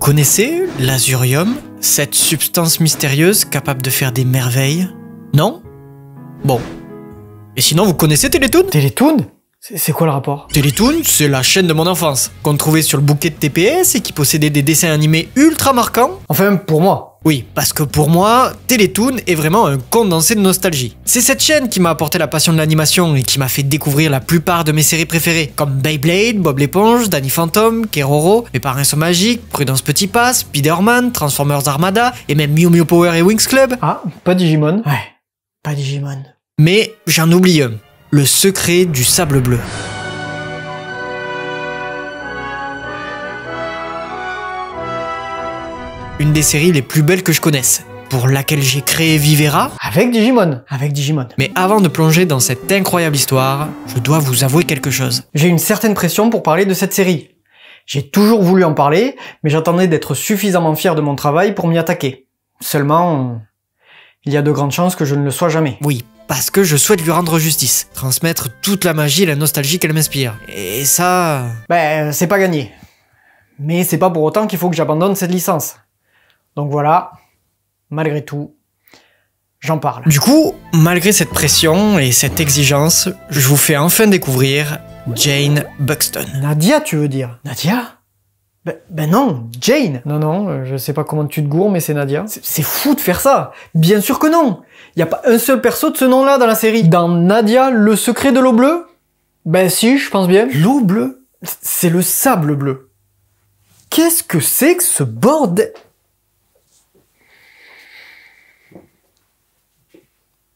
connaissez l'azurium, cette substance mystérieuse capable de faire des merveilles? Non? Bon. Et sinon, vous connaissez Télétoon? Télétoon? C'est quoi le rapport? Télétoon, c'est la chaîne de mon enfance, qu'on trouvait sur le bouquet de TPS et qui possédait des dessins animés ultra marquants. Enfin, pour moi. Oui, parce que pour moi, Télétoon est vraiment un condensé de nostalgie. C'est cette chaîne qui m'a apporté la passion de l'animation et qui m'a fait découvrir la plupart de mes séries préférées, comme Beyblade, Bob l'éponge, Danny Phantom, Keroro, Mes parrains sont magiques, Prudence Petit Pas, Spider-Man, Transformers Armada, et même Mew Mew Power et Winx Club. Ah, pas Digimon. Ouais, pas Digimon. Mais j'en oublie un. Le secret du sable bleu. Une des séries les plus belles que je connaisse, pour laquelle j'ai créé Vivera. Avec Digimon. Avec Digimon. Mais avant de plonger dans cette incroyable histoire, je dois vous avouer quelque chose. J'ai une certaine pression pour parler de cette série. J'ai toujours voulu en parler, mais j'attendais d'être suffisamment fier de mon travail pour m'y attaquer. Seulement, il y a de grandes chances que je ne le sois jamais. Oui, parce que je souhaite lui rendre justice, transmettre toute la magie et la nostalgie qu'elle m'inspire. Et ça... Ben, c'est pas gagné. Mais c'est pas pour autant qu'il faut que j'abandonne cette licence. Donc voilà, malgré tout, j'en parle. Du coup, malgré cette pression et cette exigence, je vous fais enfin découvrir Jane Buxton. Nadia, tu veux dire? Nadia? Ben non, Jane. Non, je sais pas comment tu te gourres, mais c'est Nadia. C'est fou de faire ça. Bien sûr que non. Y a pas un seul perso de ce nom-là dans la série. Dans Nadia, le secret de l'eau bleue? Ben si, je pense bien. L'eau bleue? C'est le sable bleu. Qu'est-ce que c'est que ce bordel?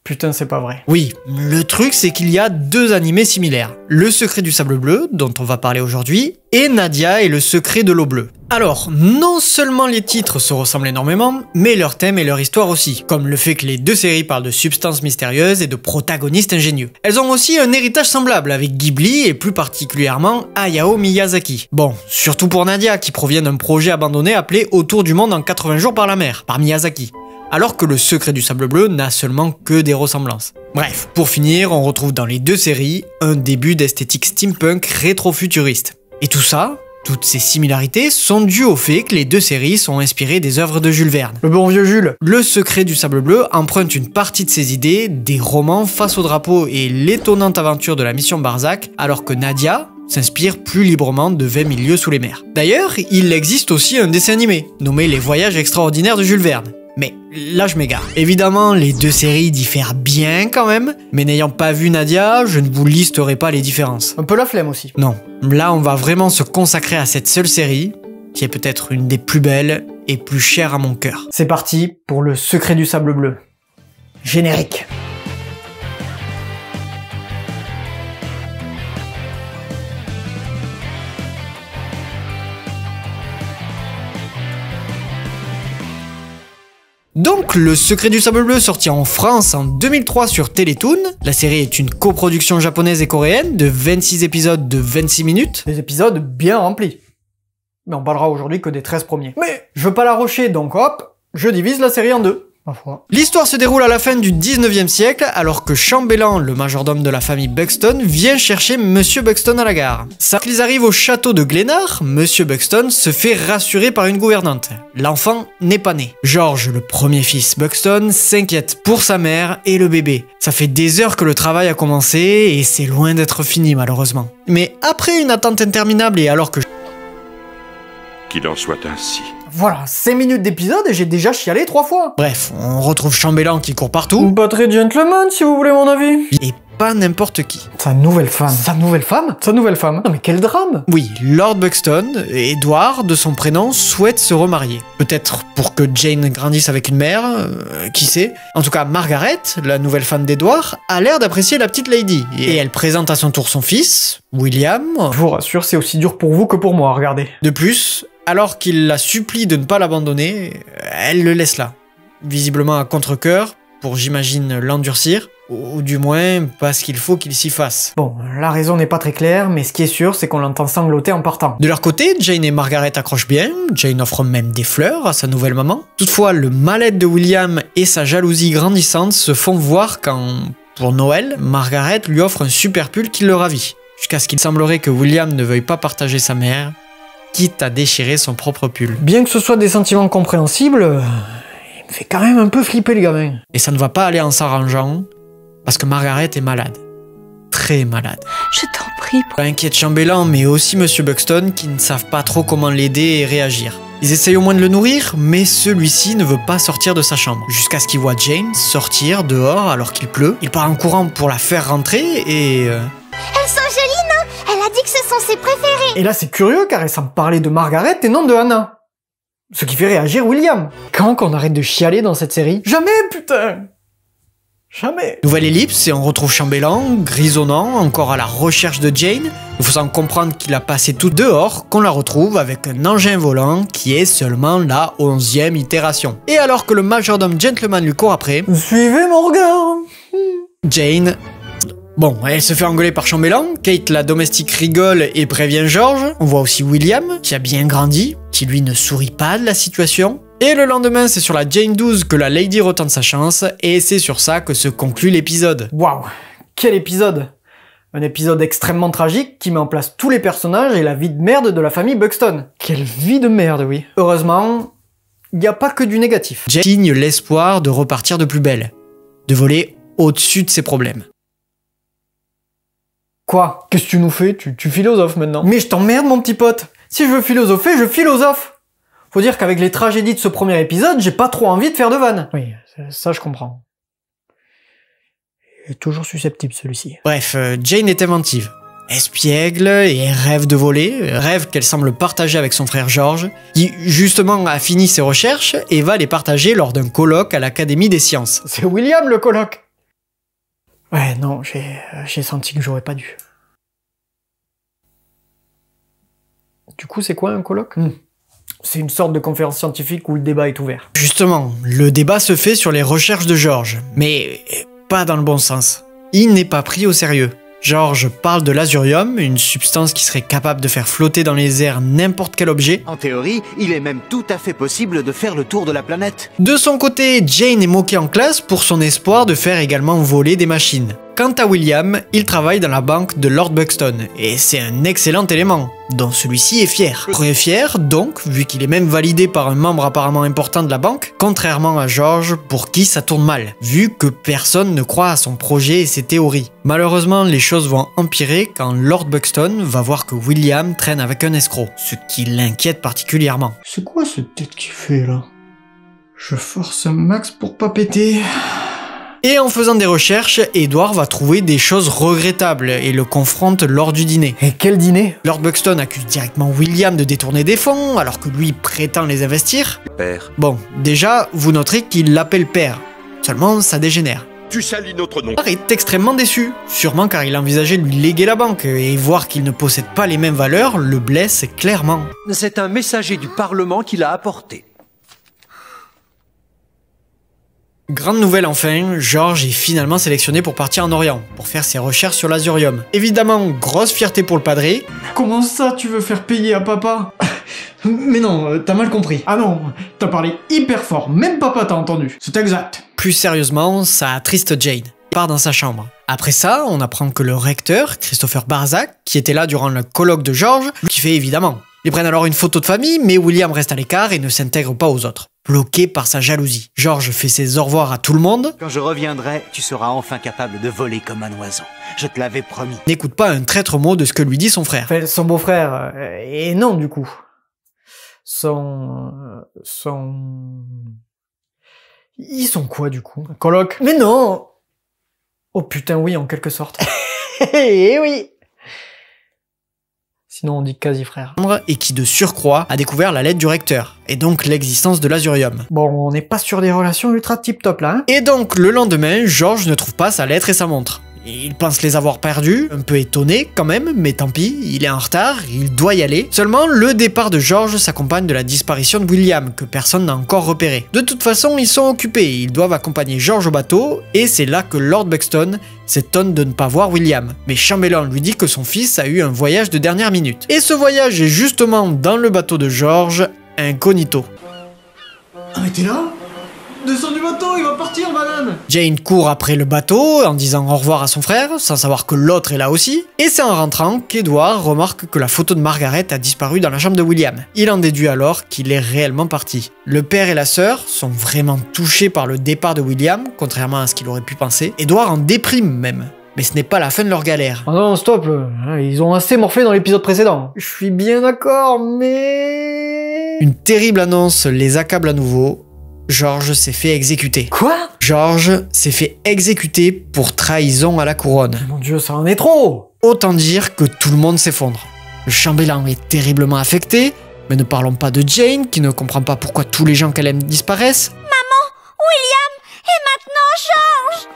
Putain, c'est pas vrai. Oui, le truc c'est qu'il y a deux animés similaires. Le secret du sable bleu, dont on va parler aujourd'hui, et Nadia et le secret de l'eau bleue. Alors, non seulement les titres se ressemblent énormément, mais leur thème et leur histoire aussi, comme le fait que les deux séries parlent de substances mystérieuses et de protagonistes ingénieux. Elles ont aussi un héritage semblable avec Ghibli et plus particulièrement Hayao Miyazaki. Bon, surtout pour Nadia qui provient d'un projet abandonné appelé Autour du monde en 80 jours par la mer, par Miyazaki. Alors que le secret du sable bleu n'a seulement que des ressemblances. Bref, pour finir, on retrouve dans les deux séries un début d'esthétique steampunk rétro-futuriste. Et tout ça, toutes ces similarités sont dues au fait que les deux séries sont inspirées des œuvres de Jules Verne. Le bon vieux Jules. Le secret du sable bleu emprunte une partie de ses idées des romans Face au drapeau et l'étonnante aventure de la mission Barzac, alors que Nadia s'inspire plus librement de 20 000 lieues sous les mers. D'ailleurs, il existe aussi un dessin animé, nommé Les Voyages extraordinaires de Jules Verne. Mais là je m'égare. Évidemment, les deux séries diffèrent bien quand même, mais n'ayant pas vu Nadia, je ne vous listerai pas les différences. Un peu la flemme aussi. Non, là on va vraiment se consacrer à cette seule série, qui est peut-être une des plus belles et plus chères à mon cœur. C'est parti pour le secret du sable bleu. Générique. Donc, Le Secret du Sable Bleu, sorti en France en 2003 sur Télétoon. La série est une coproduction japonaise et coréenne de 26 épisodes de 26 minutes. Des épisodes bien remplis. Mais on parlera aujourd'hui que des 13 premiers. Mais je veux pas la rusher, donc hop, je divise la série en deux. L'histoire se déroule à la fin du 19e siècle, alors que Chambellan, le majordome de la famille Buxton, vient chercher Monsieur Buxton à la gare. Quand arrivent au château de Glénard, Monsieur Buxton se fait rassurer par une gouvernante. L'enfant n'est pas né. George, le premier fils Buxton, s'inquiète pour sa mère et le bébé. Ça fait des heures que le travail a commencé et c'est loin d'être fini malheureusement. Mais après une attente interminable et alors que... Qu'il en soit ainsi. Voilà, 5 minutes d'épisode et j'ai déjà chialé 3 fois. Bref, on retrouve Chambellan qui court partout. Pas très gentleman si vous voulez mon avis. Et pas n'importe qui. Sa nouvelle femme. Sa nouvelle femme? Sa nouvelle femme. Non mais quel drame. Oui, Lord Buxton, Edward, de son prénom, souhaite se remarier. Peut-être pour que Jane grandisse avec une mère, qui sait. En tout cas, Margaret, la nouvelle femme d'Edward, a l'air d'apprécier la petite lady. Et elle présente à son tour son fils, William. Je vous rassure, c'est aussi dur pour vous que pour moi, regardez. De plus, alors qu'il la supplie de ne pas l'abandonner, elle le laisse là. Visiblement à contre-cœur, pour j'imagine l'endurcir. Ou du moins, parce qu'il faut qu'il s'y fasse. Bon, la raison n'est pas très claire, mais ce qui est sûr, c'est qu'on l'entend sangloter en partant. De leur côté, Jane et Margaret accrochent bien, Jane offre même des fleurs à sa nouvelle maman. Toutefois, le mal-être de William et sa jalousie grandissante se font voir quand, pour Noël, Margaret lui offre un super pull qui le ravit. Jusqu'à ce qu'il semblerait que William ne veuille pas partager sa mère, quitte à déchirer son propre pull. Bien que ce soit des sentiments compréhensibles, il me fait quand même un peu flipper le gamin. Et ça ne va pas aller en s'arrangeant, parce que Margaret est malade. Très malade. Je t'en prie. Ça inquiète Chambellan, mais aussi Monsieur Buxton, qui ne savent pas trop comment l'aider et réagir. Ils essayent au moins de le nourrir, mais celui-ci ne veut pas sortir de sa chambre. Jusqu'à ce qu'il voit Jane sortir dehors alors qu'il pleut. Il part en courant pour la faire rentrer et... Elles sont jolies, non? Elle a dit que ce sont ses préférées. Et là c'est curieux car elle semble parler de Margaret et non de Hannah. Ce qui fait réagir William. Quand qu'on arrête de chialer dans cette série? Jamais, putain! Jamais. Nouvelle ellipse et on retrouve Chambellan, grisonnant, encore à la recherche de Jane, nous faisant comprendre qu'il a passé tout dehors, qu'on la retrouve avec un engin volant qui est seulement la 11e itération. Et alors que le majordome gentleman lui court après, Suivez mon regard. Jane... Bon, elle se fait engueuler par Chambellan, Kate la domestique rigole et prévient George, on voit aussi William, qui a bien grandi, qui lui ne sourit pas de la situation. Et le lendemain, c'est sur la Jane 12 que la Lady retente sa chance, et c'est sur ça que se conclut l'épisode. Waouh, quel épisode! Un épisode extrêmement tragique qui met en place tous les personnages et la vie de merde de la famille Buxton. Quelle vie de merde, oui. Heureusement, il n'y a pas que du négatif. Jane signe l'espoir de repartir de plus belle, de voler au-dessus de ses problèmes. Quoi? Qu'est-ce que tu nous fais? Tu philosophes maintenant. Mais je t'emmerde, mon petit pote. Si je veux philosopher, je philosophe. Faut dire qu'avec les tragédies de ce premier épisode, j'ai pas trop envie de faire de vannes. Oui, ça je comprends. Il est toujours susceptible celui-ci. Bref, Jane est inventive, espiègle et rêve de voler, rêve qu'elle semble partager avec son frère George, qui justement a fini ses recherches et va les partager lors d'un colloque à l'Académie des Sciences. C'est William le colloque. Ouais, non, j'ai senti que j'aurais pas dû. Du coup, c'est quoi un colloque? C'est une sorte de conférence scientifique où le débat est ouvert. Justement, le débat se fait sur les recherches de George, mais pas dans le bon sens. Il n'est pas pris au sérieux. George parle de l'azurium, une substance qui serait capable de faire flotter dans les airs n'importe quel objet. En théorie, il est même tout à fait possible de faire le tour de la planète. De son côté, Jane est moquée en classe pour son espoir de faire également voler des machines. Quant à William, il travaille dans la banque de Lord Buxton, et c'est un excellent élément, dont celui-ci est fier. Très fier, donc, vu qu'il est même validé par un membre apparemment important de la banque, contrairement à George, pour qui ça tourne mal, vu que personne ne croit à son projet et ses théories. Malheureusement, les choses vont empirer quand Lord Buxton va voir que William traîne avec un escroc, ce qui l'inquiète particulièrement. C'est quoi cette tête qu'il fait là? Je force un max pour pas péter... Et en faisant des recherches, Edward va trouver des choses regrettables et le confronte lors du dîner. Et quel dîner? Lord Buxton accuse directement William de détourner des fonds, alors que lui prétend les investir. Père, Bon, déjà, vous noterez qu'il l'appelle père. Seulement, ça dégénère. tu salis notre nom. Edward est extrêmement déçu, sûrement car il envisageait de lui léguer la banque, et voir qu'il ne possède pas les mêmes valeurs le blesse clairement. C'est un messager du Parlement qui l'a apporté. Grande nouvelle enfin, George est finalement sélectionné pour partir en Orient, pour faire ses recherches sur l'azurium. Évidemment, grosse fierté pour le padré. Comment ça tu veux faire payer à papa? Mais non, t'as mal compris. Ah non, t'as parlé hyper fort, même papa t'a entendu. C'est exact. Plus sérieusement, ça attriste Jane. Part dans sa chambre. Après ça, on apprend que le recteur, Christopher Barzac, qui était là durant le colloque de George, lui fait évidemment. Ils prennent alors une photo de famille, mais William reste à l'écart et ne s'intègre pas aux autres, bloqué par sa jalousie. George fait ses au revoir à tout le monde. Quand je reviendrai, tu seras enfin capable de voler comme un oiseau. Je te l'avais promis. N'écoute pas un traître mot de ce que lui dit son frère. Enfin, son beau-frère, et non du coup. Ils sont quoi du coup? Un colloque? Mais non! Oh putain oui, en quelque sorte. Eh oui! Sinon on dit quasi-frère. Et qui de surcroît a découvert la lettre du recteur, et donc l'existence de l'azurium. Bon, on n'est pas sur des relations ultra tip-top là, hein? Et donc le lendemain, George ne trouve pas sa lettre et sa montre. Il pense les avoir perdus, un peu étonné quand même, mais tant pis, il est en retard, il doit y aller. Seulement, le départ de George s'accompagne de la disparition de William, que personne n'a encore repéré. De toute façon, ils sont occupés, ils doivent accompagner George au bateau, et c'est là que Lord Buxton s'étonne de ne pas voir William. Mais Chambellan lui dit que son fils a eu un voyage de dernière minute. Et ce voyage est justement dans le bateau de George, incognito. Ah mais t'es là? Descends du bateau, il va partir, banane. Jane court après le bateau en disant au revoir à son frère, sans savoir que l'autre est là aussi, et c'est en rentrant qu'Edward remarque que la photo de Margaret a disparu dans la chambre de William. Il en déduit alors qu'il est réellement parti. Le père et la sœur sont vraiment touchés par le départ de William, contrairement à ce qu'il aurait pu penser. Edward en déprime même. Mais ce n'est pas la fin de leur galère. Oh non, stop, ils ont assez morflé dans l'épisode précédent. Je suis bien d'accord, mais... Une terrible annonce les accable à nouveau. George s'est fait exécuter. Quoi? George s'est fait exécuter pour trahison à la couronne. Mon Dieu, ça en est trop. Autant dire que tout le monde s'effondre. Le chambellan est terriblement affecté, mais ne parlons pas de Jane, qui ne comprend pas pourquoi tous les gens qu'elle aime disparaissent. Maman, William et maintenant George.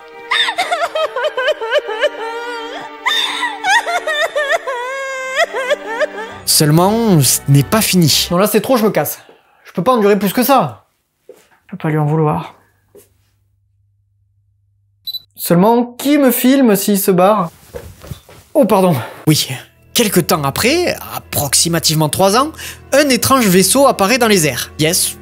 Seulement, ce n'est pas fini. Non, là c'est trop, je me casse. Je peux pas endurer plus que ça. Je peux pas lui en vouloir. Seulement, qui me filme s'il se barre? Oh, pardon. Oui, quelque temps après, approximativement 3 ans, un étrange vaisseau apparaît dans les airs. Yes,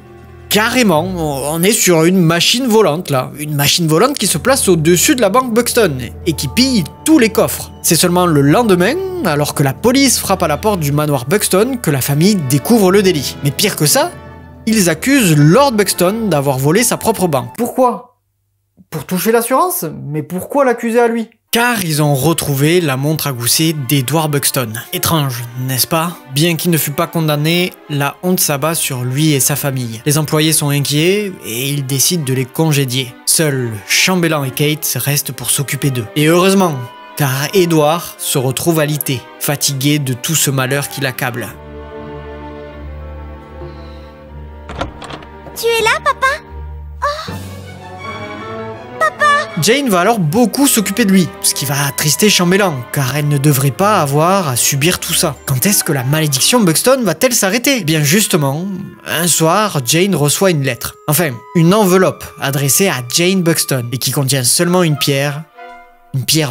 carrément, on est sur une machine volante là. Une machine volante qui se place au-dessus de la banque Buxton et qui pille tous les coffres. C'est seulement le lendemain, alors que la police frappe à la porte du manoir Buxton, que la famille découvre le délit. Mais pire que ça, ils accusent Lord Buxton d'avoir volé sa propre banque. Pourquoi? Pour toucher l'assurance? Mais pourquoi l'accuser à lui? Car ils ont retrouvé la montre à gousset d'Edward Buxton. Étrange, n'est-ce pas? Bien qu'il ne fût pas condamné, la honte s'abat sur lui et sa famille. Les employés sont inquiets et ils décident de les congédier. Seuls Chambellan et Kate restent pour s'occuper d'eux. Et heureusement, car Edward se retrouve alité, fatigué de tout ce malheur qui l'accable. Tu es là, papa? Jane va alors beaucoup s'occuper de lui, ce qui va attrister Chambellan, car elle ne devrait pas avoir à subir tout ça. Quand est-ce que la malédiction Buxton va-t-elle s'arrêter? Eh bien justement, un soir, Jane reçoit une lettre. Enfin, une enveloppe adressée à Jane Buxton, et qui contient seulement une pierre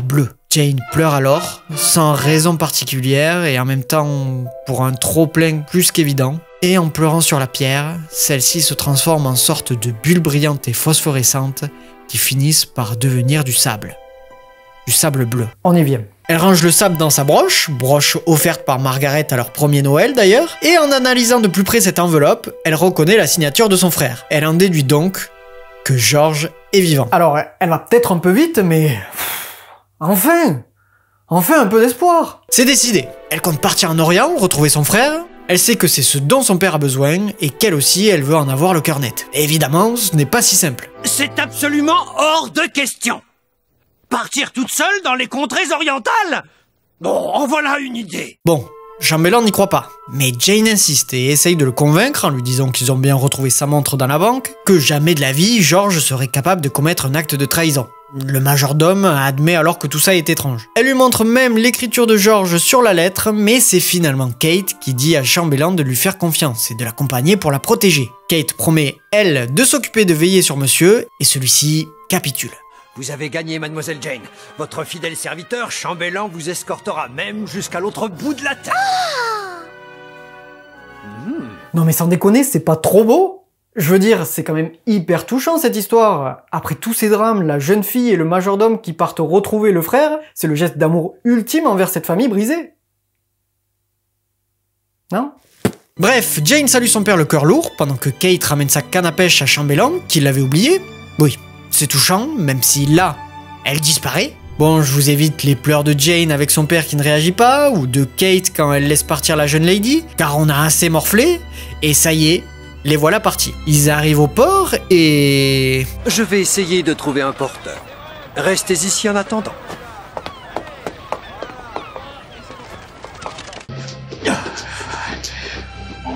bleue. Jane pleure alors, sans raison particulière, et en même temps pour un trop-plein plus qu'évident. Et en pleurant sur la pierre, celle-ci se transforme en sorte de bulle brillante et phosphorescente qui finissent par devenir du sable bleu. On y vient. Elle range le sable dans sa broche offerte par Margaret à leur premier Noël d'ailleurs, et en analysant de plus près cette enveloppe, elle reconnaît la signature de son frère. Elle en déduit donc que George est vivant. Alors, elle va peut-être un peu vite, mais... Enfin un peu d'espoir. C'est décidé. Elle compte partir en Orient, retrouver son frère. Elle sait que c'est ce dont son père a besoin et qu'elle aussi, elle veut en avoir le cœur net. Et évidemment, ce n'est pas si simple. C'est absolument hors de question. Partir toute seule dans les contrées orientales? Bon, en voilà une idée. Bon, Chambellan n'y croit pas. Mais Jane insiste et essaye de le convaincre en lui disant qu'ils ont bien retrouvé sa montre dans la banque, que jamais de la vie, George serait capable de commettre un acte de trahison. Le majordome admet alors que tout ça est étrange. Elle lui montre même l'écriture de George sur la lettre, mais c'est finalement Kate qui dit à Chambellan de lui faire confiance et de l'accompagner pour la protéger. Kate promet, elle, de s'occuper de veiller sur monsieur, et celui-ci capitule. Vous avez gagné, mademoiselle Jane. Votre fidèle serviteur, Chambellan, vous escortera même jusqu'à l'autre bout de la terre. Non mais sans déconner, c'est pas trop beau? Je veux dire, c'est quand même hyper touchant cette histoire. Après tous ces drames, la jeune fille et le majordome qui partent retrouver le frère, c'est le geste d'amour ultime envers cette famille brisée. Non? Bref, Jane salue son père le cœur lourd, pendant que Kate ramène sa canne à pêche à Chambellan, qui l'avait oublié. Oui, c'est touchant, même si là, elle disparaît. Bon, je vous évite les pleurs de Jane avec son père qui ne réagit pas, ou de Kate quand elle laisse partir la jeune lady, car on a assez morflé, et ça y est, les voilà partis. Ils arrivent au port et... Je vais essayer de trouver un porteur. Restez ici en attendant.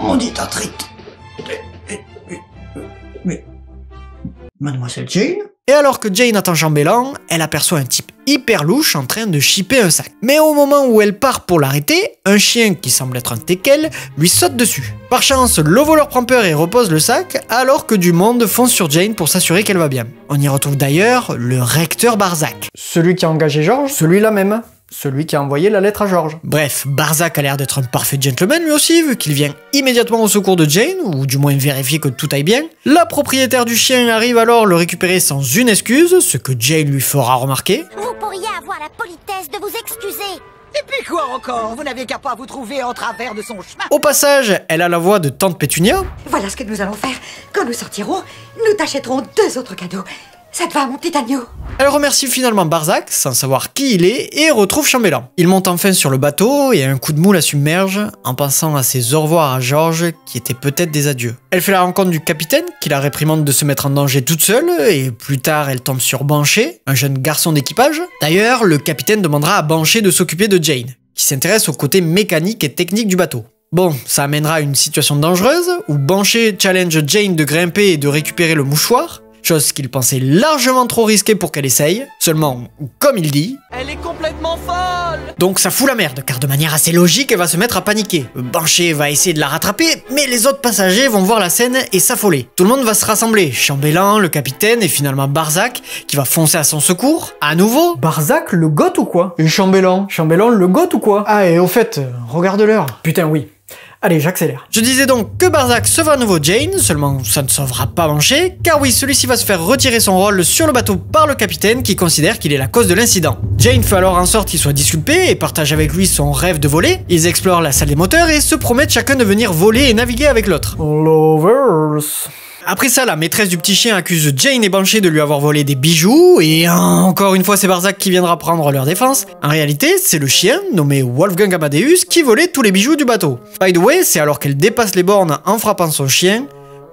On dit arthrite. Mais... Mademoiselle Jane? Et alors que Jane attend Chambellan, elle aperçoit un type hyper louche en train de chipper un sac. Mais au moment où elle part pour l'arrêter, un chien qui semble être un teckel lui saute dessus. Par chance, le voleur prend peur et repose le sac, alors que du monde fonce sur Jane pour s'assurer qu'elle va bien. On y retrouve d'ailleurs le recteur Barzac. Celui qui a engagé George, celui-là même. celui qui a envoyé la lettre à George. Bref, Barzak a l'air d'être un parfait gentleman lui aussi, vu qu'il vient immédiatement au secours de Jane, ou du moins vérifier que tout aille bien. La propriétaire du chien arrive alors le récupérer sans une excuse, ce que Jane lui fera remarquer. Vous pourriez avoir la politesse de vous excuser. Et puis quoi encore? Vous n'avez qu'à pas vous trouver en travers de son chemin. Au passage, elle a la voix de Tante Pétunia. Voilà ce que nous allons faire. Quand nous sortirons, nous t'achèterons 2 autres cadeaux. Ça te va, mon petit agneau? Elle remercie finalement Barzak, sans savoir qui il est, et retrouve Chambellan. Il monte enfin sur le bateau et un coup de mou la submerge, en pensant à ses au revoir à George, qui étaient peut-être des adieux. Elle fait la rencontre du capitaine, qui la réprimande de se mettre en danger toute seule, et plus tard elle tombe sur Banshee, un jeune garçon d'équipage. D'ailleurs, le capitaine demandera à Banshee de s'occuper de Jane, qui s'intéresse au côté mécanique et technique du bateau. Bon, ça amènera à une situation dangereuse, où Banshee challenge Jane de grimper et de récupérer le mouchoir, chose qu'il pensait largement trop risquée pour qu'elle essaye, seulement, comme il dit, Elle est complètement folle. donc ça fout la merde, car de manière assez logique, elle va se mettre à paniquer. Banshee va essayer de la rattraper, mais les autres passagers vont voir la scène et s'affoler. Tout le monde va se rassembler, Chambellan, le capitaine et finalement Barzak, qui va foncer à son secours, à nouveau. Barzak, le goth ou quoi? Et Chambellan? Chambellan, le goth ou quoi? Ah, et au fait, regarde l'heure. Putain, oui. Allez, j'accélère. Je disais donc que Barzak sauve à nouveau Jane, seulement ça ne sauvera pas Banshee, car oui, celui-ci va se faire retirer son rôle sur le bateau par le capitaine qui considère qu'il est la cause de l'incident. Jane fait alors en sorte qu'il soit disculpé et partage avec lui son rêve de voler. Ils explorent la salle des moteurs et se promettent chacun de venir voler et naviguer avec l'autre. Lovers. Après ça, la maîtresse du petit chien accuse Jane et Banshee de lui avoir volé des bijoux, et encore une fois c'est Barzak qui viendra prendre leur défense. En réalité, c'est le chien, nommé Wolfgang Amadeus, qui volait tous les bijoux du bateau. By the way, c'est alors qu'elle dépasse les bornes en frappant son chien,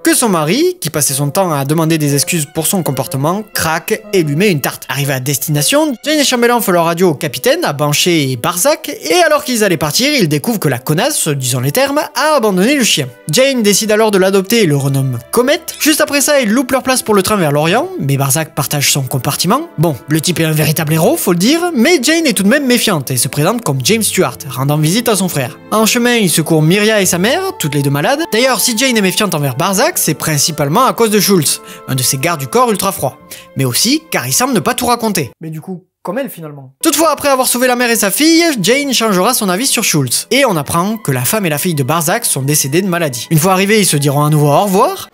que son mari, qui passait son temps à demander des excuses pour son comportement, craque et lui met une tarte. Arrivés à destination, Jane et Chambellan font leur radio au capitaine, à Banshee et Barzak, et alors qu'ils allaient partir, ils découvrent que la connasse, disons les termes, a abandonné le chien. Jane décide alors de l'adopter et le renomme Comet. Juste après ça, ils loupent leur place pour le train vers l'Orient, mais Barzak partage son compartiment. Bon, le type est un véritable héros, faut le dire, mais Jane est tout de même méfiante et se présente comme James Stewart, rendant visite à son frère. En chemin, il secourt Myria et sa mère, toutes les deux malades. D'ailleurs, si Jane est méfiante envers Barzak, c'est principalement à cause de Schultz, un de ses gardes du corps ultra froid. Mais aussi car il semble ne pas tout raconter. Mais du coup, comme elle finalement. Toutefois, après avoir sauvé la mère et sa fille, Jane changera son avis sur Schultz. Et on apprend que la femme et la fille de Barzak sont décédées de maladie. Une fois arrivés, ils se diront à nouveau au revoir.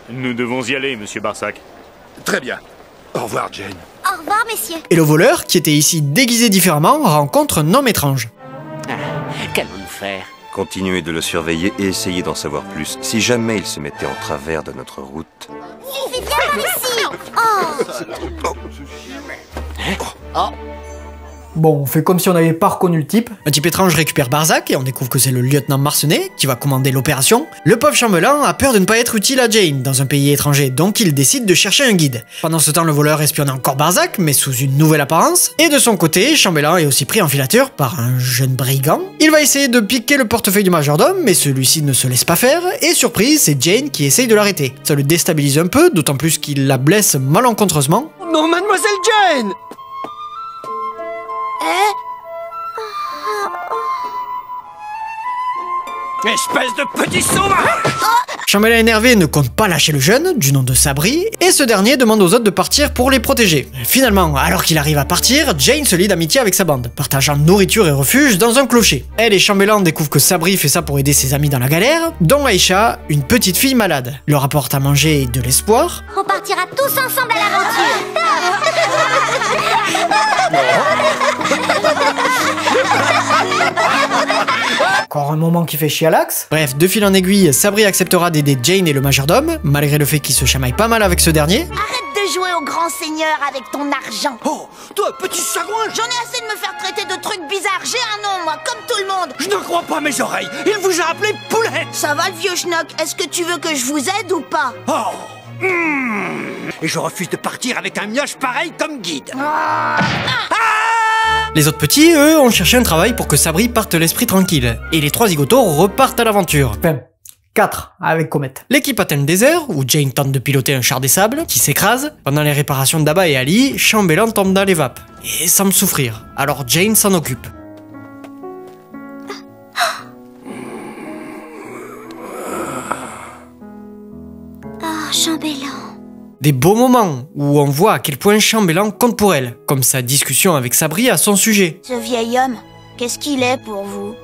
Nous devons y aller, monsieur Barzak. Très bien. Au revoir, Jane. Au revoir, messieurs. Et le voleur, qui était ici déguisé différemment, rencontre un homme étrange. Qu'allons-nous faire? Continuez de le surveiller et essayez d'en savoir plus. Si jamais il se mettait en travers de notre route... Viens par ici. Oh. Bon, on fait comme si on n'avait pas reconnu le type. Un type étrange récupère Barzak et on découvre que c'est le lieutenant Marcenet qui va commander l'opération. Le pauvre Chambellan a peur de ne pas être utile à Jane dans un pays étranger, donc il décide de chercher un guide. Pendant ce temps, le voleur espionne encore Barzak, mais sous une nouvelle apparence. Et de son côté, Chambellan est aussi pris en filature par un jeune brigand. Il va essayer de piquer le portefeuille du majordome, mais celui-ci ne se laisse pas faire, et surprise, c'est Jane qui essaye de l'arrêter. Ça le déstabilise un peu, d'autant plus qu'il la blesse malencontreusement. Non, mademoiselle Jane. Espèce de petit sauvage! Chambellan énervé ne compte pas lâcher le jeune, du nom de Sabri, et ce dernier demande aux autres de partir pour les protéger. Finalement, alors qu'il arrive à partir, Jane se lie d'amitié avec sa bande, partageant nourriture et refuge dans un clocher. Elle et Chambellan découvrent que Sabri fait ça pour aider ses amis dans la galère, dont Aïcha, une petite fille malade, leur apporte à manger et de l'espoir. On partira tous ensemble à l'aventure. Encore un moment qui fait chier à l'axe. Bref, de fil en aiguille, Sabri acceptera d'aider Jane et le majordome, malgré le fait qu'il se chamaille pas mal avec ce dernier. Arrête de jouer au grand seigneur avec ton argent. Oh, toi, petit sagouin! J'en ai assez de me faire traiter de trucs bizarres. J'ai un nom, moi, comme tout le monde. Je ne crois pas mes oreilles! Il vous a appelé Poulette! Ça va, le vieux schnock? Est-ce que tu veux que je vous aide ou pas? Oh! Et je refuse de partir avec un mioche pareil comme guide. Les autres petits, eux, ont cherché un travail pour que Sabri parte l'esprit tranquille. Et les trois zigotos repartent à l'aventure. Enfin, 4 avec Comet. L'équipe atteint le désert, où Jane tente de piloter un char des sables, qui s'écrase. Pendant les réparations d'Abba et Ali, Chambellan tombe dans les vapes, et semble souffrir. Alors Jane s'en occupe. Oh, Chambellan. Des beaux moments où on voit à quel point Chambellan compte pour elle, comme sa discussion avec Sabri à son sujet. Ce vieil homme, qu'est-ce qu'il est pour vous?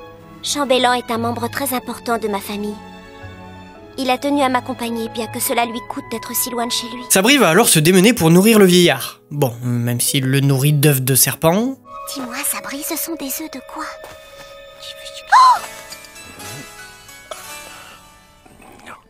Chambellan est un membre très important de ma famille. Il a tenu à m'accompagner, bien que cela lui coûte d'être si loin de chez lui. Sabri va alors se démener pour nourrir le vieillard. Bon, même s'il le nourrit d'œufs de serpent... Dis-moi, Sabri, ce sont des œufs de quoi?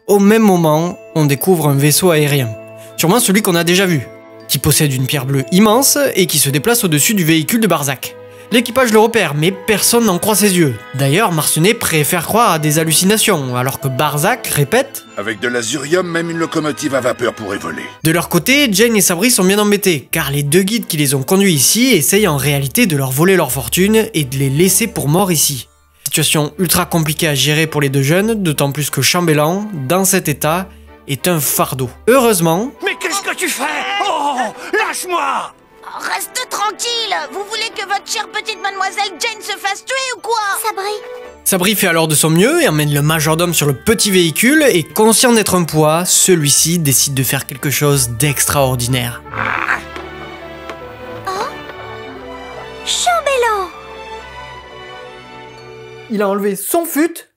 Au même moment, on découvre un vaisseau aérien. Sûrement celui qu'on a déjà vu, qui possède une pierre bleue immense et qui se déplace au-dessus du véhicule de Barzak. L'équipage le repère, mais personne n'en croit ses yeux. D'ailleurs, Marcenet préfère croire à des hallucinations, alors que Barzak répète « Avec de l'azurium, même une locomotive à vapeur pourrait voler. » De leur côté, Jane et Sabri sont bien embêtés, car les deux guides qui les ont conduits ici essayent en réalité de leur voler leur fortune et de les laisser pour morts ici. Situation ultra compliquée à gérer pour les deux jeunes, d'autant plus que Chambellan, dans cet état, est un fardeau. Heureusement... Mais qu'est-ce que tu fais? Oh, lâche-moi! Reste tranquille. Vous voulez que votre chère petite mademoiselle Jane se fasse tuer ou quoi? Sabri. Sabri fait alors de son mieux et emmène le majordome sur le petit véhicule et conscient d'être un poids, celui-ci décide de faire quelque chose d'extraordinaire. Oh? Chambellan! Il a enlevé son fut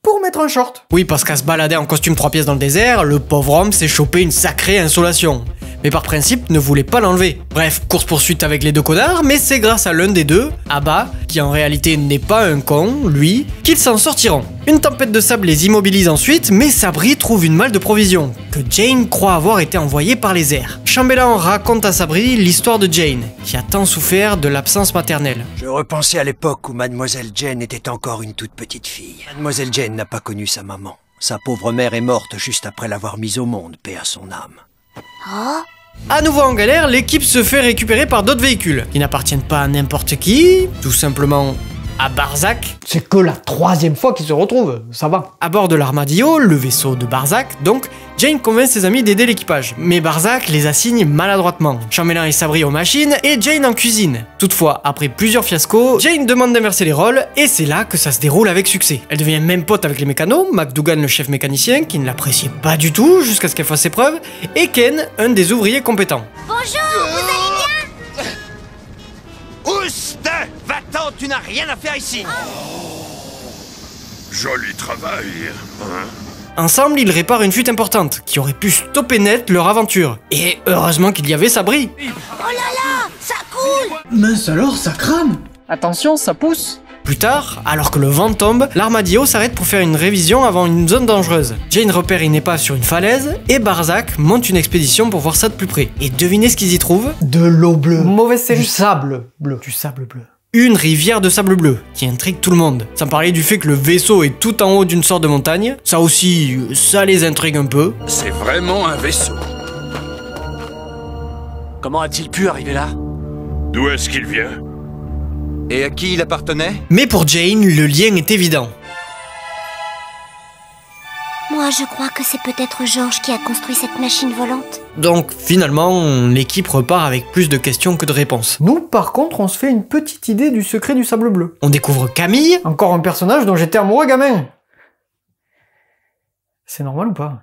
pour mettre un short. Oui, parce qu'à se balader en costume 3 pièces dans le désert, le pauvre homme s'est chopé une sacrée insolation. Mais par principe, ne voulait pas l'enlever. Bref, course-poursuite avec les deux connards, mais c'est grâce à l'un des deux, Abba, qui en réalité n'est pas un con, lui, qu'ils s'en sortiront. Une tempête de sable les immobilise ensuite, mais Sabri trouve une malle de provisions, que Jane croit avoir été envoyée par les airs. Chambellan raconte à Sabri l'histoire de Jane, qui a tant souffert de l'absence maternelle. Je repensais à l'époque où Mademoiselle Jane était encore une toute petite fille. Mademoiselle Jane n'a pas connu sa maman. Sa pauvre mère est morte juste après l'avoir mise au monde, paix à son âme. Oh? À nouveau en galère, l'équipe se fait récupérer par d'autres véhicules, qui n'appartiennent pas à n'importe qui, tout simplement à Barzak. C'est que la 3e fois qu'ils se retrouvent, ça va. À bord de l'Armadillo, le vaisseau de Barzak, donc, Jane convainc ses amis d'aider l'équipage. Mais Barzak les assigne maladroitement. Chambellan et Sabri aux machines et Jane en cuisine. Toutefois, après plusieurs fiascos, Jane demande d'inverser les rôles et c'est là que ça se déroule avec succès. Elle devient même pote avec les mécanos, McDougan le chef mécanicien qui ne l'appréciait pas du tout jusqu'à ce qu'elle fasse ses preuves, et Ken, un des ouvriers compétents. Bonjour, vous allez bien? Oust! Va-t'en, tu n'as rien à faire ici! Joli travail, hein? Ensemble, ils réparent une fuite importante, qui aurait pu stopper net leur aventure. Et heureusement qu'il y avait Sabri. Oh là là, ça coule! Mince alors, ça crame! Attention, ça pousse. Plus tard, alors que le vent tombe, l'Armadillo s'arrête pour faire une révision avant une zone dangereuse. Jane repère une épave sur une falaise, et Barzak monte une expédition pour voir ça de plus près. Et devinez ce qu'ils y trouvent? De l'eau bleue. Mauvaise série. Du sable bleu. Du sable bleu. Une rivière de sable bleu, qui intrigue tout le monde. Sans parler du fait que le vaisseau est tout en haut d'une sorte de montagne. Ça aussi, ça les intrigue un peu. C'est vraiment un vaisseau. Comment a-t-il pu arriver là? D'où est-ce qu'il vient? Et à qui il appartenait? Mais pour Jane, le lien est évident. Moi, je crois que c'est peut-être George qui a construit cette machine volante. Donc finalement, l'équipe repart avec plus de questions que de réponses. Nous, par contre, on se fait une petite idée du secret du sable bleu. On découvre Camille. Encore un personnage dont j'étais amoureux gamin. C'est normal ou pas?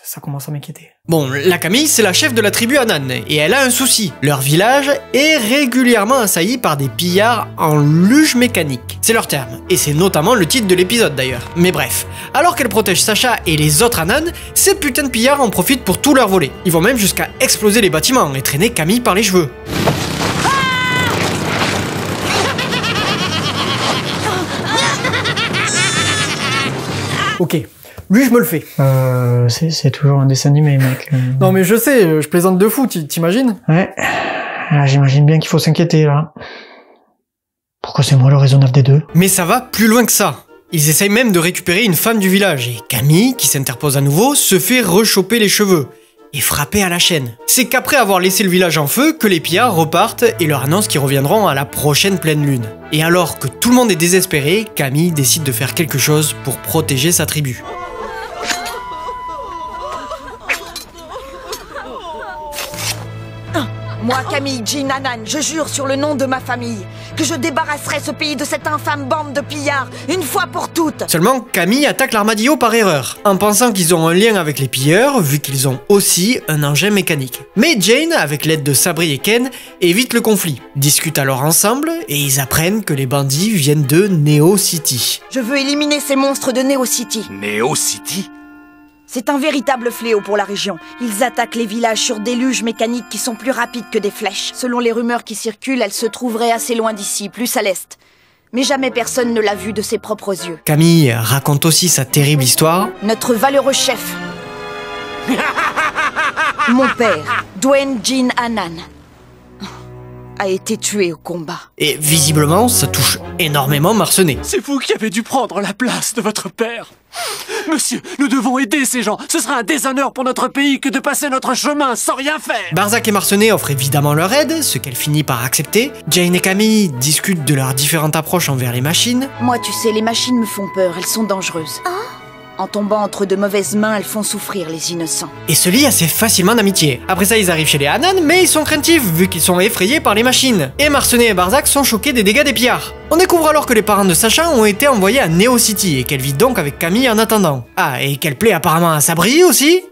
Ça commence à m'inquiéter. Bon, la Camille, c'est la chef de la tribu Anan, et elle a un souci. Leur village est régulièrement assailli par des pillards en luge mécanique. C'est leur terme, et c'est notamment le titre de l'épisode d'ailleurs. Mais bref, alors qu'elle protège Sacha et les autres Anan, ces putains de pillards en profitent pour tout leur voler. Ils vont même jusqu'à exploser les bâtiments et traîner Camille par les cheveux. Ok. Lui, je me le fais. C'est toujours un dessin animé, mec. Non, mais je sais, je plaisante de fou, t'imagines? Ouais. Là, j'imagine bien qu'il faut s'inquiéter, là. Pourquoi c'est moi le raisonnable des deux? Mais ça va plus loin que ça. Ils essayent même de récupérer une femme du village, et Camille, qui s'interpose à nouveau, se fait rechoper les cheveux et frapper à la chaîne. C'est qu'après avoir laissé le village en feu, que les pillards repartent et leur annoncent qu'ils reviendront à la prochaine pleine lune. Et alors que tout le monde est désespéré, Camille décide de faire quelque chose pour protéger sa tribu. Moi, Camille Jean Anan, je jure sur le nom de ma famille que je débarrasserai ce pays de cette infâme bande de pillards, une fois pour toutes. Seulement, Camille attaque l'armadillo par erreur, en pensant qu'ils ont un lien avec les pilleurs, vu qu'ils ont aussi un engin mécanique. Mais Jane, avec l'aide de Sabri et Ken, évite le conflit, discutent alors ensemble, et ils apprennent que les bandits viennent de Neo City. Je veux éliminer ces monstres de Neo City. Neo City? C'est un véritable fléau pour la région. Ils attaquent les villages sur des luges mécaniques qui sont plus rapides que des flèches. Selon les rumeurs qui circulent, elles se trouveraient assez loin d'ici, plus à l'est. Mais jamais personne ne l'a vue de ses propres yeux. Camille raconte aussi sa terrible histoire. Notre valeureux chef. Mon père, Dwayne Jean Hannan, a été tué au combat. Et visiblement, ça touche énormément Marcenet. C'est vous qui avez dû prendre la place de votre père. Monsieur, nous devons aider ces gens. Ce sera un déshonneur pour notre pays que de passer notre chemin sans rien faire. Barzac et Marcenet offrent évidemment leur aide, ce qu'elle finit par accepter. Jane et Camille discutent de leurs différentes approches envers les machines. Moi, tu sais, les machines me font peur, elles sont dangereuses. En tombant entre de mauvaises mains, elles font souffrir les innocents. Et se lient assez facilement d'amitié. Après ça, ils arrivent chez les Hannan, mais ils sont craintifs, vu qu'ils sont effrayés par les machines. Et Marcenet et Barzac sont choqués des dégâts des pillards. On découvre alors que les parents de Sacha ont été envoyés à Neo City, et qu'elle vit donc avec Camille en attendant. Ah, et qu'elle plaît apparemment à Sabri aussi.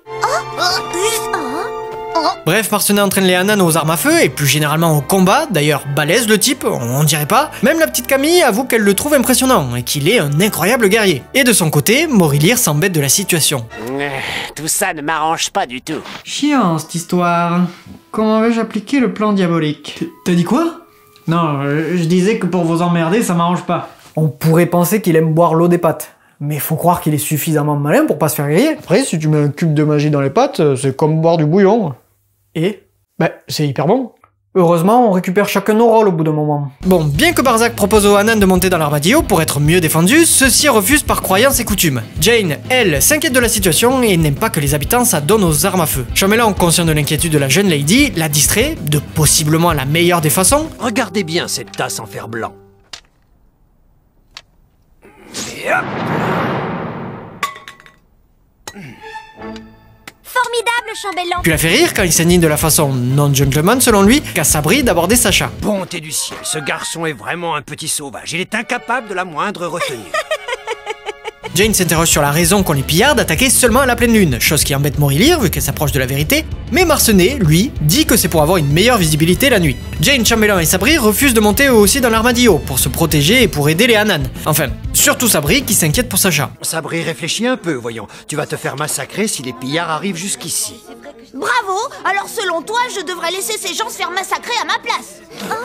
Bref, Marcenet entraîne les Hannan aux armes à feu et plus généralement au combat. D'ailleurs, balèze le type, on dirait pas. Même la petite Camille avoue qu'elle le trouve impressionnant et qu'il est un incroyable guerrier. Et de son côté, Morilir s'embête de la situation. Tout ça ne m'arrange pas du tout. Chiant cette histoire. Comment vais-je appliquer le plan diabolique? T'as dit quoi? Non, je disais que pour vous emmerder, ça m'arrange pas. On pourrait penser qu'il aime boire l'eau des pâtes. Mais faut croire qu'il est suffisamment malin pour pas se faire griller. Après, si tu mets un cube de magie dans les pâtes, c'est comme boire du bouillon. Et bah, c'est hyper bon. Heureusement, on récupère chacun nos rôles au bout d'un moment. Bon, bien que Barzac propose aux Hannan de monter dans l'armadillo pour être mieux défendus, ceux-ci refusent par croyance et coutume. Jane, elle, s'inquiète de la situation et n'aime pas que les habitants s'adonnent aux armes à feu. Chambellan, conscient de l'inquiétude de la jeune lady, la distrait, de possiblement la meilleure des façons. Regardez bien cette tasse en fer blanc. Et hop! Formidable, chambellan. Puis la fait rire quand il s'indigne de la façon non-gentleman selon lui qu'a Sabri d'aborder Sacha. Bonté du ciel, ce garçon est vraiment un petit sauvage. Il est incapable de la moindre retenue. Jane s'interroge sur la raison qu'ont les pillards d'attaquer seulement à la pleine lune, chose qui embête Morilir vu qu'elle s'approche de la vérité, mais Marcenet, lui, dit que c'est pour avoir une meilleure visibilité la nuit. Jane, Chambellan et Sabri refusent de monter eux aussi dans l'armadillo pour se protéger et pour aider les Hannan. Enfin, surtout Sabri qui s'inquiète pour Sacha. Sabri, réfléchis un peu, voyons. Tu vas te faire massacrer si les pillards arrivent jusqu'ici. Bravo! Alors selon toi, je devrais laisser ces gens se faire massacrer à ma place.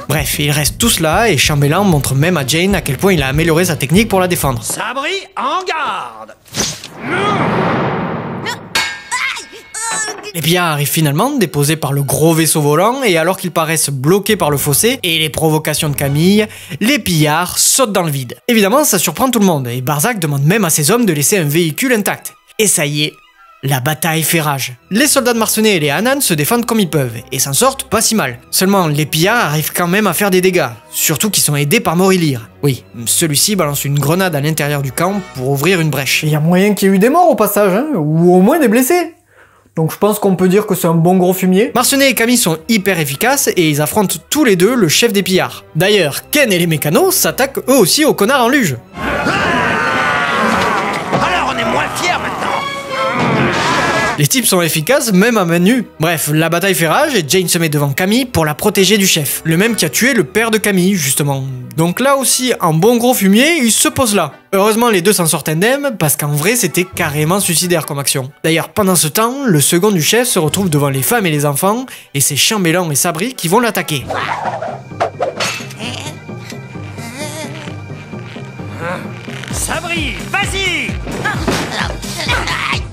Bref, ils restent tous là et Chambellan montre même à Jane à quel point il a amélioré sa technique pour la défendre. Sabri, en garde! Les pillards arrivent finalement, déposés par le gros vaisseau volant, et alors qu'ils paraissent bloqués par le fossé et les provocations de Camille, les pillards sautent dans le vide. Évidemment, ça surprend tout le monde, et Barzac demande même à ses hommes de laisser un véhicule intact. Et ça y est, la bataille fait rage. Les soldats de Marcenet et les Hannan se défendent comme ils peuvent, et s'en sortent pas si mal. Seulement, les pillards arrivent quand même à faire des dégâts, surtout qu'ils sont aidés par Morilir. Oui, celui-ci balance une grenade à l'intérieur du camp pour ouvrir une brèche. Il y a moyen qu'il y ait eu des morts au passage, hein, ou au moins des blessés. Donc je pense qu'on peut dire que c'est un bon gros fumier. Marcenet et Camille sont hyper efficaces et ils affrontent tous les deux le chef des pillards. D'ailleurs, Ken et les mécanos s'attaquent eux aussi aux connards en luge. Alors on est moins fiers maintenant. Les types sont efficaces même à main nue. Bref, la bataille fait rage et Jane se met devant Camille pour la protéger du chef. Le même qui a tué le père de Camille, justement. Donc là aussi, un bon gros fumier, il se pose là. Heureusement, les deux s'en sortent indemnes, parce qu'en vrai, c'était carrément suicidaire comme action. D'ailleurs, pendant ce temps, le second du chef se retrouve devant les femmes et les enfants, et c'est Chambellan et Sabri qui vont l'attaquer. Sabri, vas-y!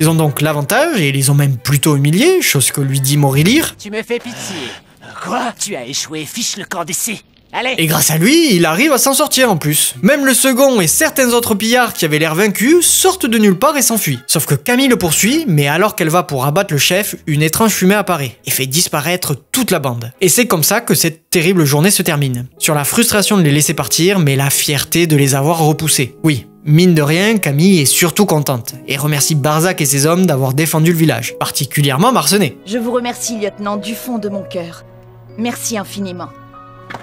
Ils ont donc l'avantage, et ils les ont même plutôt humiliés, chose que lui dit Morilir. Tu me fais pitié. Quoi? Tu as échoué, fiche le camp d'essai. Allez! Et grâce à lui, il arrive à s'en sortir en plus. Même le second et certains autres pillards qui avaient l'air vaincus sortent de nulle part et s'enfuient. Sauf que Camille le poursuit, mais alors qu'elle va pour abattre le chef, une étrange fumée apparaît et fait disparaître toute la bande. Et c'est comme ça que cette terrible journée se termine. Sur la frustration de les laisser partir, mais la fierté de les avoir repoussés. Oui. Mine de rien, Camille est surtout contente, et remercie Barzac et ses hommes d'avoir défendu le village, particulièrement Marcenet. Je vous remercie, lieutenant, du fond de mon cœur. Merci infiniment.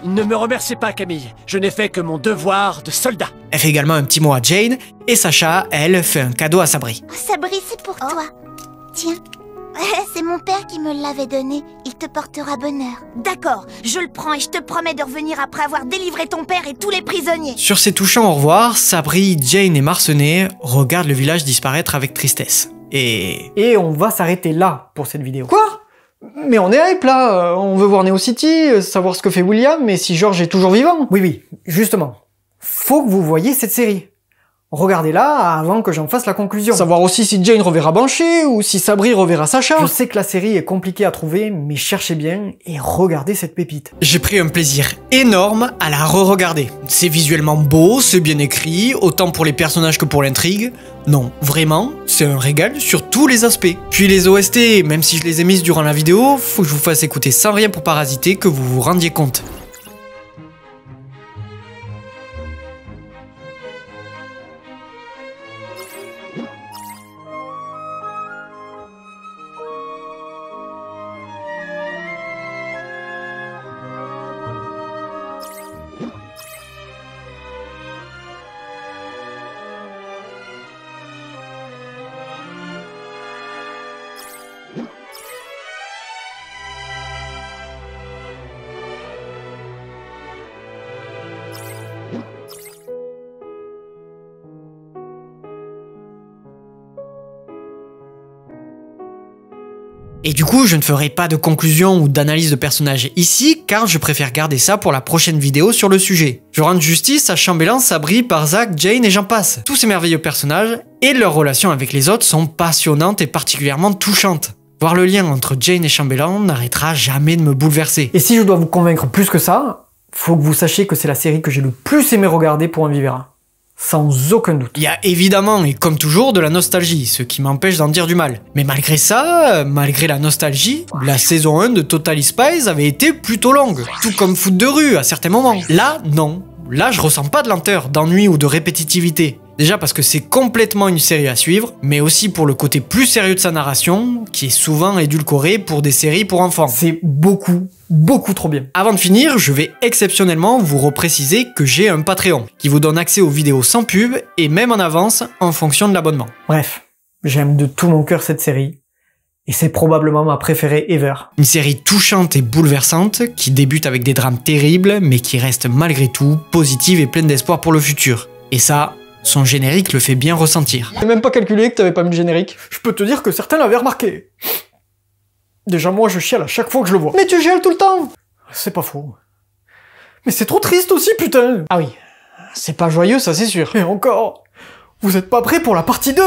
Ne me remerciez pas, Camille. Je n'ai fait que mon devoir de soldat. Elle fait également un petit mot à Jane, et Sacha, elle, fait un cadeau à Sabri. Sabri, c'est pour toi. Tiens, c'est mon père qui me l'avait donné. Il te portera bonheur. D'accord, je le prends et je te promets de revenir après avoir délivré ton père et tous les prisonniers. Sur ces touchants au revoir, Sabri, Jane et Marcenet regardent le village disparaître avec tristesse. Et on va s'arrêter là pour cette vidéo. Quoi? Mais on est hype là, on veut voir Neo City, savoir ce que fait William, et si George est toujours vivant. Oui, justement. Faut que vous voyiez cette série. Regardez-la avant que j'en fasse la conclusion. Savoir aussi si Jane reverra Banshee ou si Sabri reverra Sacha. Je sais que la série est compliquée à trouver, mais cherchez bien et regardez cette pépite. J'ai pris un plaisir énorme à la re-regarder. C'est visuellement beau, c'est bien écrit, autant pour les personnages que pour l'intrigue. Non, vraiment, c'est un régal sur tous les aspects. Puis les OST, même si je les ai mises durant la vidéo, faut que je vous fasse écouter sans rien pour parasiter, que vous vous rendiez compte. Et du coup, je ne ferai pas de conclusion ou d'analyse de personnages ici, car je préfère garder ça pour la prochaine vidéo sur le sujet. Je rends justice à Chambellan, Sabri, Barzak, Jane et j'en passe. Tous ces merveilleux personnages, et leurs relations avec les autres sont passionnantes et particulièrement touchantes. Voir le lien entre Jane et Chambellan n'arrêtera jamais de me bouleverser. Et si je dois vous convaincre plus que ça, faut que vous sachiez que c'est la série que j'ai le plus aimé regarder pour un vivera. Sans aucun doute. Il y a évidemment, et comme toujours, de la nostalgie, ce qui m'empêche d'en dire du mal. Mais malgré ça, malgré la nostalgie, la saison 1 de Totally Spies avait été plutôt longue. Tout comme Foot de rue à certains moments. Là, non. Là, je ressens pas de lenteur, d'ennui ou de répétitivité. Déjà parce que c'est complètement une série à suivre, mais aussi pour le côté plus sérieux de sa narration, qui est souvent édulcoré pour des séries pour enfants. C'est beaucoup trop bien. Avant de finir, je vais exceptionnellement vous repréciser que j'ai un Patreon, qui vous donne accès aux vidéos sans pub, et même en avance, en fonction de l'abonnement. Bref, j'aime de tout mon cœur cette série, et c'est probablement ma préférée ever. Une série touchante et bouleversante, qui débute avec des drames terribles, mais qui reste malgré tout positive et pleine d'espoir pour le futur. Et ça, son générique le fait bien ressentir. J'ai même pas calculé que t'avais pas mis le générique. Je peux te dire que certains l'avaient remarqué. Déjà moi je chiale à chaque fois que je le vois. Mais tu chiales tout le temps. C'est pas faux. Mais c'est trop triste aussi, putain. Ah oui, c'est pas joyeux, ça c'est sûr. Et encore, vous êtes pas prêts pour la partie 2.